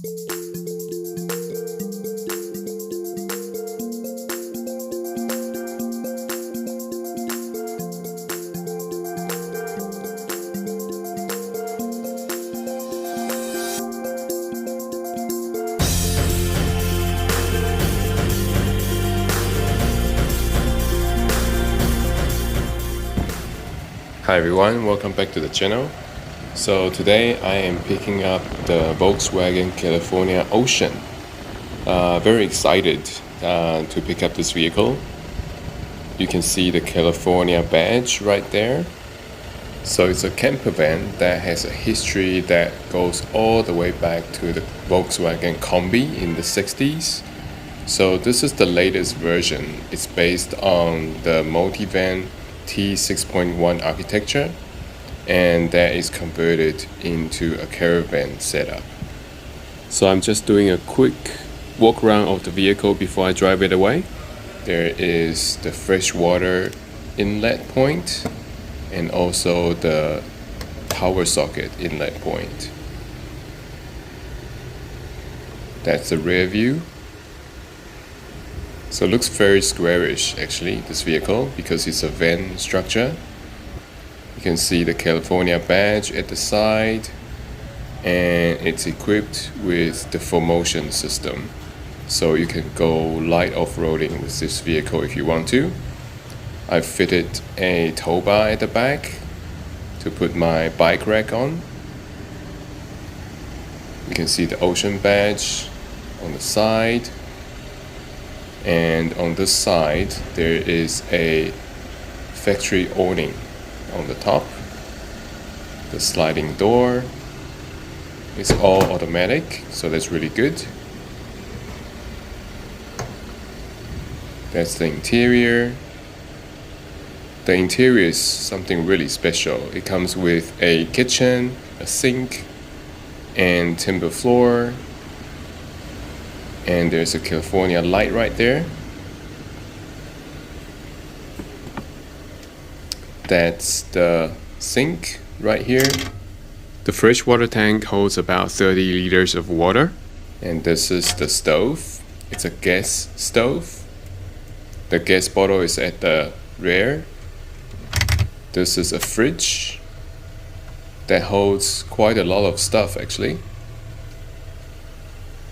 Hi everyone, welcome back to the channel. So today I am picking up the Volkswagen California Ocean. Very excited to pick up this vehicle. You can see the California badge right there. So it's a camper van that has a history that goes all the way back to the Volkswagen Combi in the 60s. So this is the latest version. It's based on the multivan T6.1 architecture, and that is converted into a caravan setup. So I'm just doing a quick walk around of the vehicle before I drive it away. There is the freshwater inlet point and also the power socket inlet point. That's the rear view. So it looks very squarish actually, this vehicle, because it's a van structure. You can see the California badge at the side, and it's equipped with the 4Motion system. So you can go light off-roading with this vehicle if you want to. I've fitted a tow bar at the back to put my bike rack on. You can see the Ocean badge on the side. And on this side, there is a factory awning on the top. The sliding door is all automatic, so that's really good. That's the interior. The interior is something really special. It comes with a kitchen, a sink, and timber floor. And there's a California light right there. That's the sink right here. The freshwater tank holds about 30 liters of water. And this is the stove. It's a gas stove. The gas bottle is at the rear. This is a fridge that holds quite a lot of stuff actually.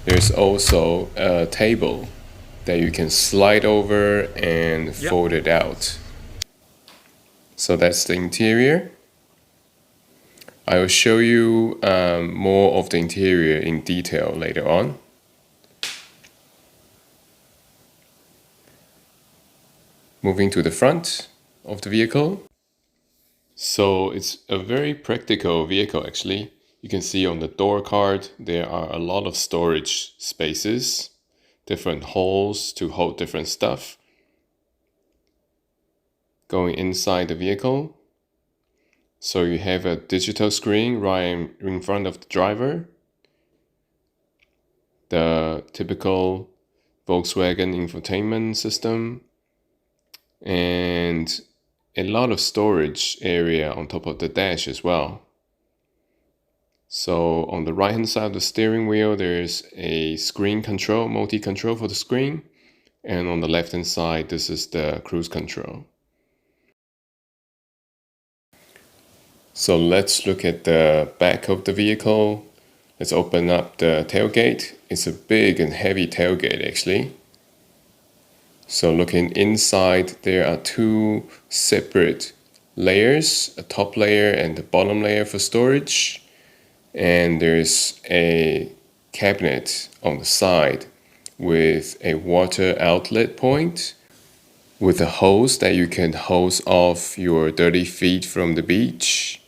There's also a table that you can slide over and fold it out. So that's the interior. I will show you more of the interior in detail later on. Moving to the front of the vehicle. So it's a very practical vehicle actually. You can see on the door card, there are a lot of storage spaces, different holes to hold different stuff. Going inside the vehicle, so you have a digital screen right in front of the driver. The typical Volkswagen infotainment system, and a lot of storage area on top of the dash as well. So on the right hand side of the steering wheel, there's a screen control, multi-control for the screen. And on the left hand side, this is the cruise control. So let's look at the back of the vehicle. Let's open up the tailgate. It's a big and heavy tailgate actually. So looking inside, there are two separate layers, a top layer and the bottom layer for storage. And there's a cabinet on the side with a water outlet point with a hose that you can hose off your dirty feet from the beach.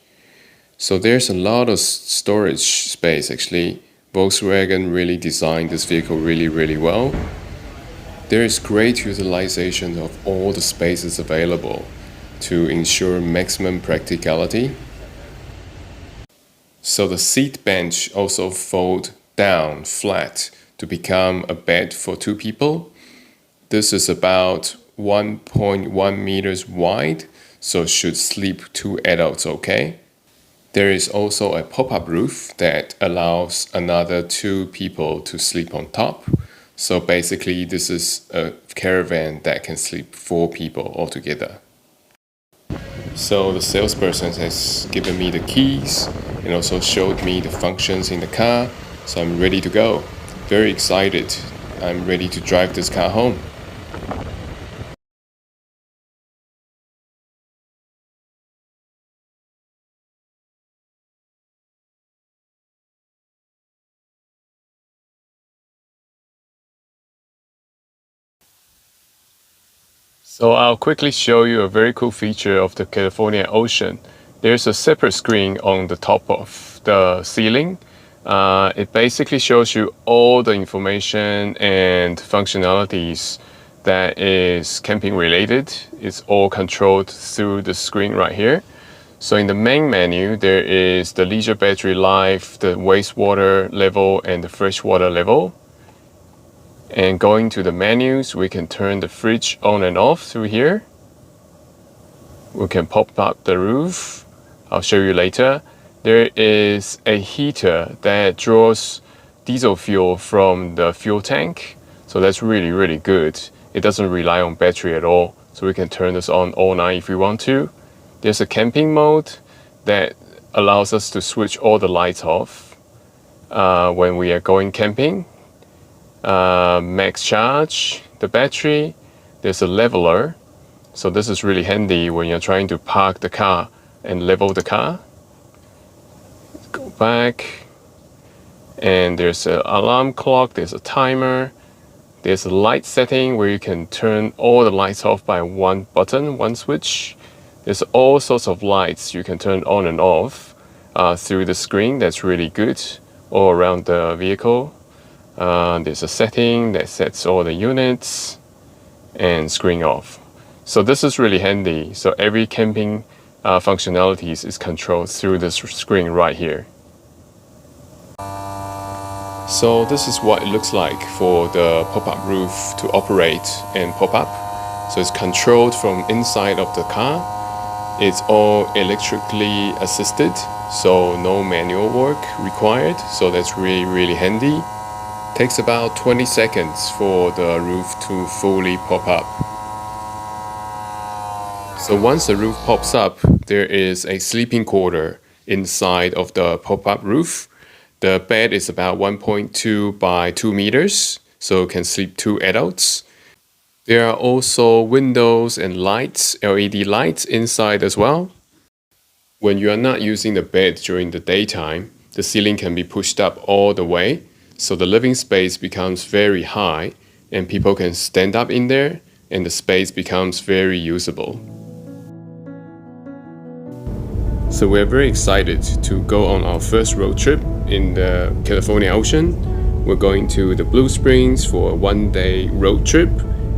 So there's a lot of storage space actually. Volkswagen really designed this vehicle really well. There is great utilization of all the spaces available to ensure maximum practicality. So the seat bench also fold down flat to become a bed for two people. This is about 1.1 meters wide, so should sleep two adults okay. There is also a pop-up roof that allows another 2 people to sleep on top. So basically this is a caravan that can sleep 4 people altogether. So the salesperson has given me the keys and also showed me the functions in the car. So I'm ready to go. Very excited. I'm ready to drive this car home. So I'll quickly show you a very cool feature of the California Ocean. There's a separate screen on the top of the ceiling. It basically shows you all the information and functionalities that is camping related. It's all controlled through the screen right here. So in the main menu, there is the leisure battery life, the wastewater level, and the freshwater level. And going to the menus, we can turn the fridge on and off through here. We can pop up the roof. I'll show you later. There is a heater that draws diesel fuel from the fuel tank. So that's really, really good. It doesn't rely on battery at all. So we can turn this on all night if we want to. There's a camping mode that allows us to switch all the lights off when we are going camping. Max charge the battery. There's a leveler, so this is really handy when you're trying to park the car and level the car. Go back, and there's an alarm clock, there's a timer, there's a light setting where you can turn all the lights off by one button, one switch. There's all sorts of lights you can turn on and off through the screen. That's really good all around the vehicle. There's a setting that sets all the units and screen off. So this is really handy. So every camping functionalities is controlled through this screen right here. So this is what it looks like for the pop-up roof to operate and pop up. So it's controlled from inside of the car. It's all electrically assisted, so no manual work required. So that's really, really handy. Takes about 20 seconds for the roof to fully pop up. So once the roof pops up, there is a sleeping quarter inside of the pop-up roof. The bed is about 1.2 by 2 meters, so can sleep 2 adults. There are also windows and lights, LED lights inside as well. When you are not using the bed during the daytime, the ceiling can be pushed up all the way. So the living space becomes very high and people can stand up in there and the space becomes very usable. So we're very excited to go on our first road trip in the California Ocean. We're going to the Blue Springs for a 1-day road trip.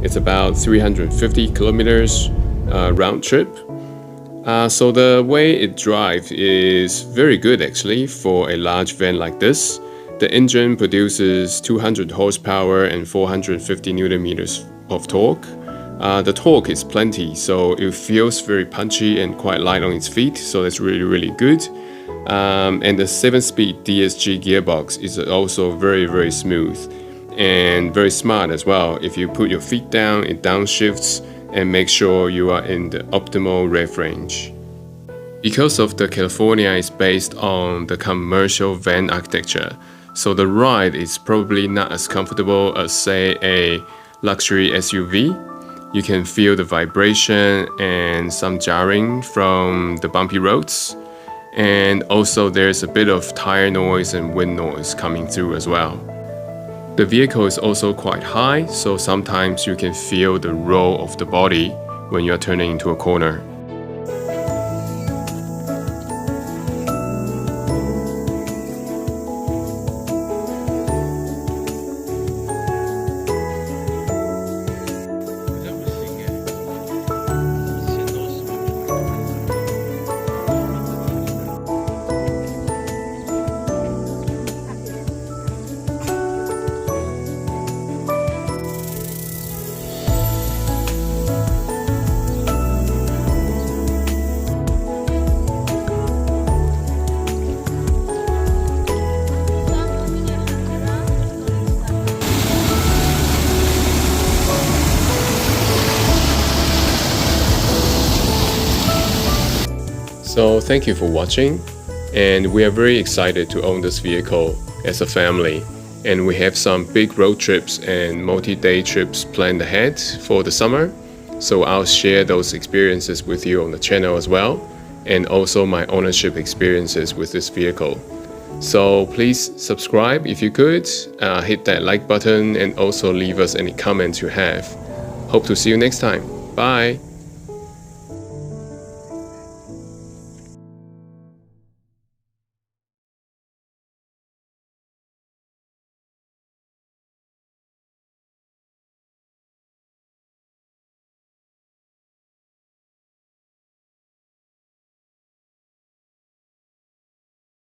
It's about 350 kilometers round trip. So the way it drives is very good actually for a large van like this. The engine produces 200 horsepower and 450 newton meters of torque. The torque is plenty, so it feels very punchy and quite light on its feet, so that's really, really good. And the 7-speed DSG gearbox is also very, very smooth and very smart as well. If you put your feet down, it downshifts and makes sure you are in the optimal rev range. Because of the California is based on the commercial van architecture, so the ride is probably not as comfortable as, say, a luxury SUV. You can feel the vibration and some jarring from the bumpy roads. And also there's a bit of tire noise and wind noise coming through as well. The vehicle is also quite high, so sometimes you can feel the roll of the body when you are turning into a corner. So thank you for watching, and we are very excited to own this vehicle as a family, and we have some big road trips and multi-day trips planned ahead for the summer. So I'll share those experiences with you on the channel as well, and also my ownership experiences with this vehicle. So please subscribe if you could, hit that like button, and also leave us any comments you have. Hope to see you next time. Bye!